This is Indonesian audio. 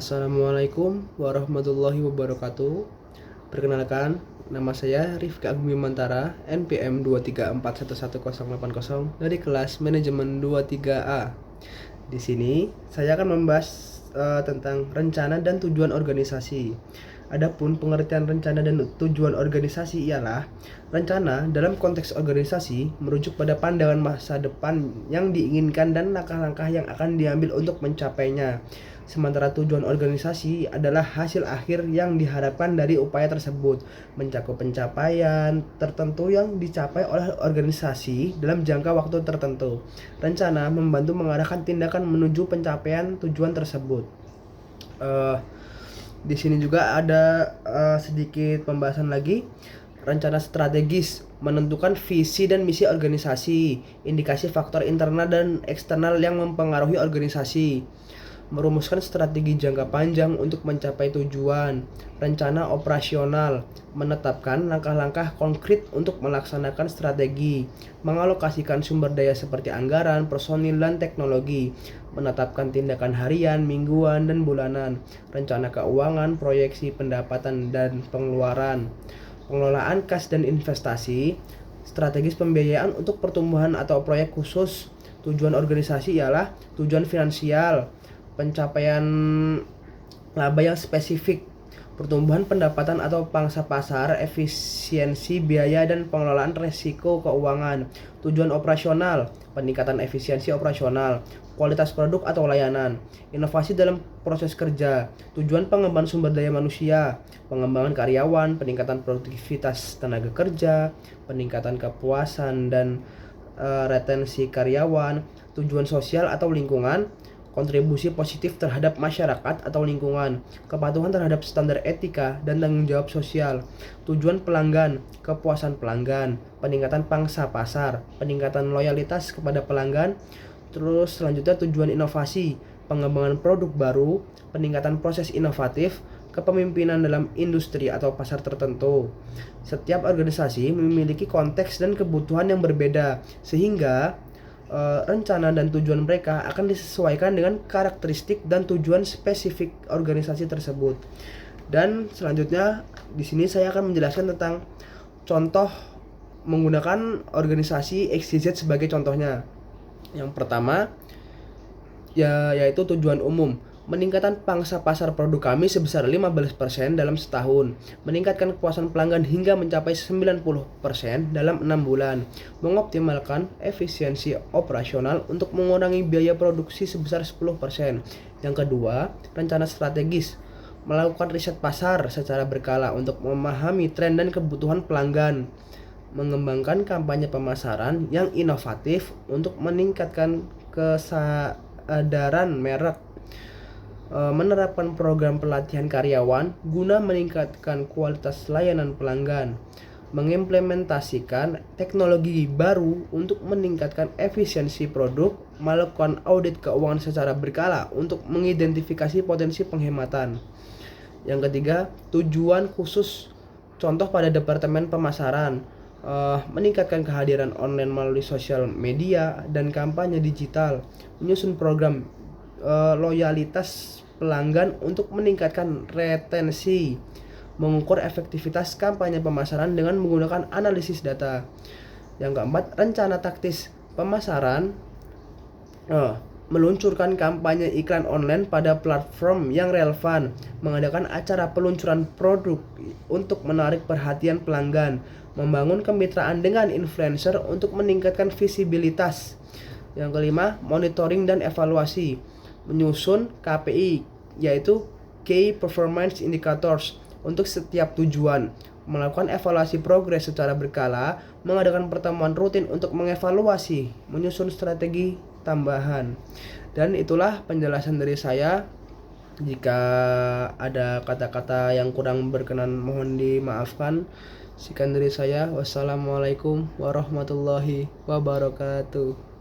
Assalamualaikum warahmatullahi wabarakatuh. Perkenalkan, nama saya Rifka Agung Bimantara, NPM 234111080 dari kelas Manajemen 23A. Di sini saya akan membahas tentang rencana dan tujuan organisasi. Adapun pengertian rencana dan tujuan organisasi ialah rencana dalam konteks organisasi merujuk pada pandangan masa depan yang diinginkan dan langkah-langkah yang akan diambil untuk mencapainya. Sementara tujuan organisasi adalah hasil akhir yang diharapkan dari upaya tersebut, mencakup pencapaian tertentu yang dicapai oleh organisasi dalam jangka waktu tertentu. Rencana membantu mengarahkan tindakan menuju pencapaian tujuan tersebut. Di sini juga ada sedikit pembahasan lagi. Rencana strategis menentukan visi dan misi organisasi, indikasi faktor internal dan eksternal yang mempengaruhi organisasi, merumuskan strategi jangka panjang untuk mencapai tujuan. Rencana operasional menetapkan langkah-langkah konkret untuk melaksanakan strategi, mengalokasikan sumber daya seperti anggaran, personil, dan teknologi, menetapkan tindakan harian, mingguan, dan bulanan. Rencana keuangan, proyeksi pendapatan dan pengeluaran, pengelolaan kas dan investasi, strategis pembiayaan untuk pertumbuhan atau proyek khusus. Tujuan organisasi ialah tujuan finansial, pencapaian laba yang spesifik, pertumbuhan pendapatan atau pangsa pasar, efisiensi biaya dan pengelolaan risiko keuangan. Tujuan operasional, peningkatan efisiensi operasional, kualitas produk atau layanan, inovasi dalam proses kerja. Tujuan pengembangan sumber daya manusia, pengembangan karyawan, peningkatan produktivitas tenaga kerja, peningkatan kepuasan dan retensi karyawan. Tujuan sosial atau lingkungan, kontribusi positif terhadap masyarakat atau lingkungan, kepatuhan terhadap standar etika dan tanggung jawab sosial. Tujuan pelanggan, kepuasan pelanggan, peningkatan pangsa pasar, peningkatan loyalitas kepada pelanggan. Terus selanjutnya tujuan inovasi, pengembangan produk baru, peningkatan proses inovatif, kepemimpinan dalam industri atau pasar tertentu. Setiap organisasi memiliki konteks dan kebutuhan yang berbeda, sehingga rencana dan tujuan mereka akan disesuaikan dengan karakteristik dan tujuan spesifik organisasi tersebut. Dan selanjutnya di sini saya akan menjelaskan tentang contoh menggunakan organisasi XYZ sebagai contohnya. Yang pertama yaitu tujuan umum, meningkatkan pangsa pasar produk kami sebesar 15% dalam setahun, meningkatkan kepuasan pelanggan hingga mencapai 90% dalam 6 bulan, mengoptimalkan efisiensi operasional untuk mengurangi biaya produksi sebesar 10%. Yang kedua, rencana strategis, melakukan riset pasar secara berkala untuk memahami tren dan kebutuhan pelanggan, mengembangkan kampanye pemasaran yang inovatif untuk meningkatkan kesadaran merek, menerapkan program pelatihan karyawan guna meningkatkan kualitas layanan pelanggan, mengimplementasikan teknologi baru untuk meningkatkan efisiensi produk, melakukan audit keuangan secara berkala untuk mengidentifikasi potensi penghematan. Yang ketiga, tujuan khusus, contoh pada departemen pemasaran, meningkatkan kehadiran online melalui sosial media dan kampanye digital, menyusun program loyalitas pelanggan untuk meningkatkan retensi, mengukur efektivitas kampanye pemasaran dengan menggunakan analisis data. Yang keempat, rencana taktis pemasaran, meluncurkan kampanye iklan online pada platform yang relevan, mengadakan acara peluncuran produk untuk menarik perhatian pelanggan, membangun kemitraan dengan influencer untuk meningkatkan visibilitas. Yang kelima, monitoring dan evaluasi, menyusun KPI yaitu Key Performance Indicators untuk setiap tujuan, melakukan evaluasi progres secara berkala, mengadakan pertemuan rutin untuk mengevaluasi, menyusun strategi tambahan. Dan itulah penjelasan dari saya. Jika ada kata-kata yang kurang berkenan mohon dimaafkan. Sekian dari saya. Wassalamualaikum warahmatullahi wabarakatuh.